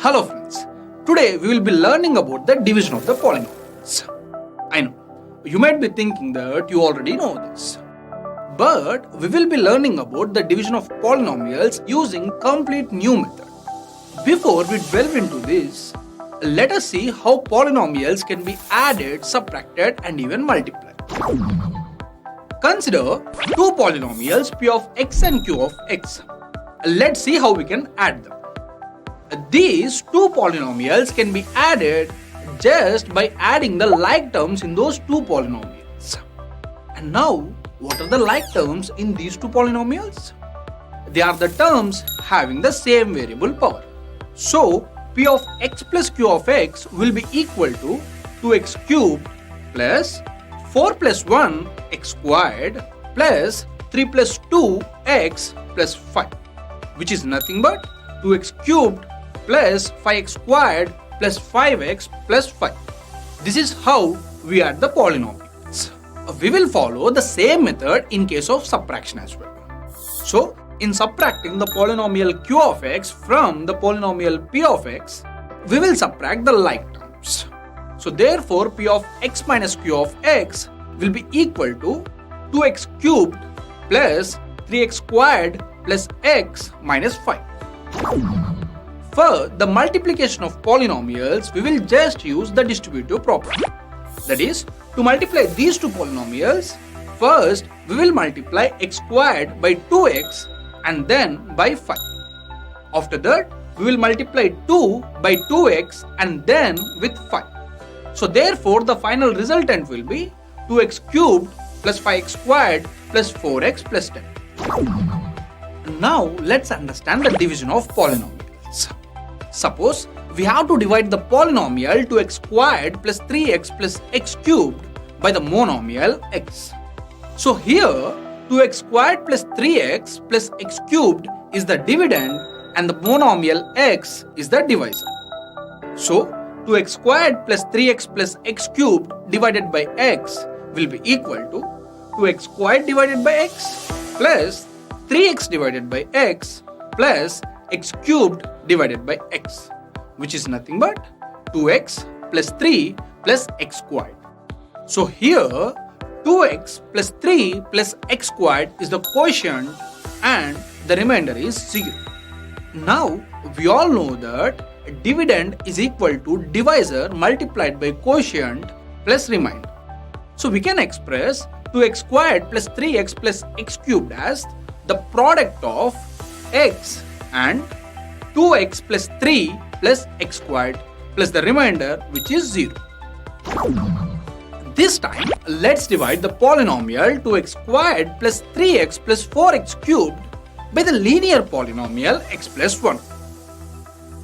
Hello friends, today we will be learning about the division of the polynomials. I know, you might be thinking that you already know this. But we will be learning about the division of polynomials using complete new method. Before we delve into this, let us see how polynomials can be added, subtracted and even multiplied. Consider two polynomials p of x and q of x. Let's see how we can add them. These two polynomials can be added just by adding the like terms in those two polynomials. And now, what are the like terms in these two polynomials? They are the terms having the same variable power. So, p of x plus q of x will be equal to 2x cubed plus 4 plus 1 x squared plus 3 plus 2 x plus 5, which is nothing but 2x cubed plus 5x squared plus 5x plus 5. This is how we add the polynomials. We will follow the same method in case of subtraction as well. So, in subtracting the polynomial q of x from the polynomial p of x, we will subtract the like terms. So, therefore, p of x minus q of x will be equal to 2x cubed plus 3x squared plus x minus 5. For the multiplication of polynomials, we will just use the distributive property. That is, to multiply these two polynomials, first we will multiply x squared by 2x and then by 5. After that, we will multiply 2 by 2x and then with 5. So therefore, the final resultant will be 2x cubed plus 5x squared plus 4x plus 10. Now let's understand the division of polynomials. Suppose we have to divide the polynomial 2x squared plus 3x plus x cubed by the monomial x. So here 2x squared plus 3x plus x cubed is the dividend and the monomial x is the divisor. So 2x squared plus 3x plus x cubed divided by x will be equal to 2x squared divided by x plus 3x divided by x plus x cubed divided by x, which is nothing but 2x plus 3 plus x squared. So here 2x plus 3 plus x squared is the quotient and the remainder is 0. Now we all know that dividend is equal to divisor multiplied by quotient plus remainder. So we can express 2x squared plus 3x plus x cubed as the product of x and 2x plus 3 plus x squared plus the remainder, which is 0. This time, let's divide the polynomial 2x squared plus 3x plus 4x cubed by the linear polynomial x plus 1.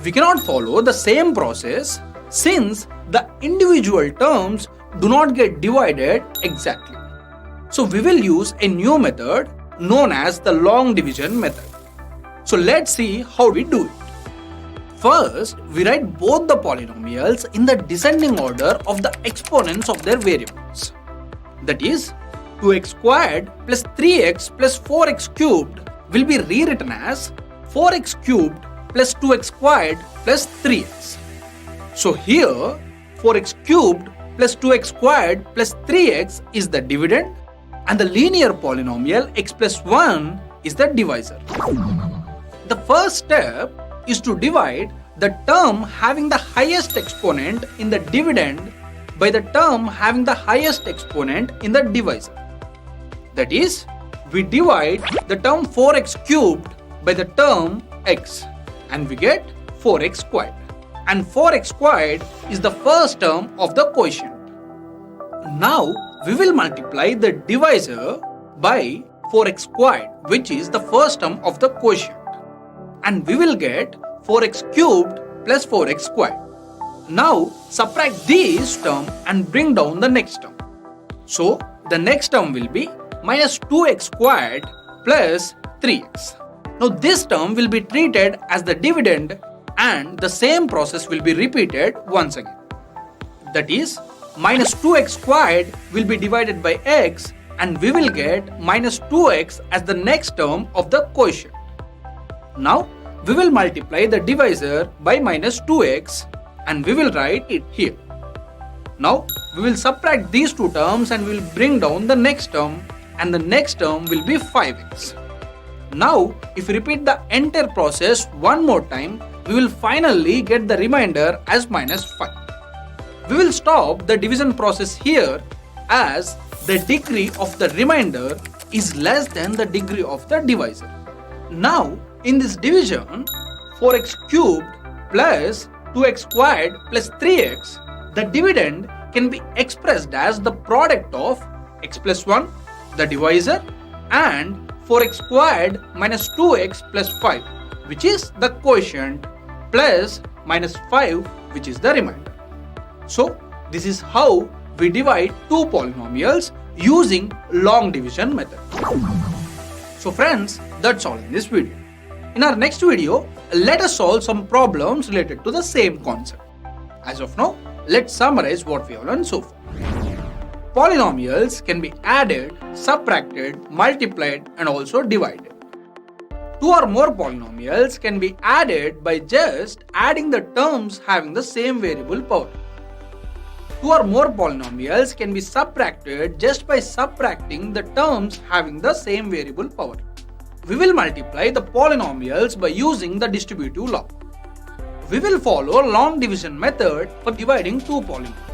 We cannot follow the same process since the individual terms do not get divided exactly. So we will use a new method known as the long division method. So let's see how we do it. First, we write both the polynomials in the descending order of the exponents of their variables. That is, 2x squared plus 3x plus 4x cubed will be rewritten as 4x cubed plus 2x squared plus 3x. So here, 4x cubed plus 2x squared plus 3x is the dividend and the linear polynomial x plus 1 is the divisor. The first step is to divide the term having the highest exponent in the dividend by the term having the highest exponent in the divisor. That is, we divide the term 4x cubed by the term x and we get 4x squared. And 4x squared is the first term of the quotient. Now we will multiply the divisor by 4x squared, which is the first term of the quotient. And we will get 4x cubed plus 4x squared. Now subtract these terms and bring down the next term. So the next term will be minus 2x squared plus 3x. Now this term will be treated as the dividend and the same process will be repeated once again. That is, minus 2x squared will be divided by x and we will get minus 2x as the next term of the quotient. Now we will multiply the divisor by minus 2x and we will write it here. Now we will subtract these two terms and we will bring down the next term, and the next term will be 5x. Now if we repeat the entire process one more time, we will finally get the remainder as minus 5. We will stop the division process here as the degree of the remainder is less than the degree of the divisor. Now in this division, 4x cubed plus 2x squared plus 3x, the dividend can be expressed as the product of x plus 1, the divisor, and 4x squared minus 2x plus 5, which is the quotient, plus minus 5, which is the remainder. So this is how we divide two polynomials using long division method. So friends, that's all in this video. In our next video, let us solve some problems related to the same concept. As of now, let's summarize what we have learned so far. Polynomials can be added, subtracted, multiplied, and also divided. Two or more polynomials can be added by just adding the terms having the same variable power. Two or more polynomials can be subtracted just by subtracting the terms having the same variable power. We will multiply the polynomials by using the distributive law. We will follow long division method for dividing two polynomials.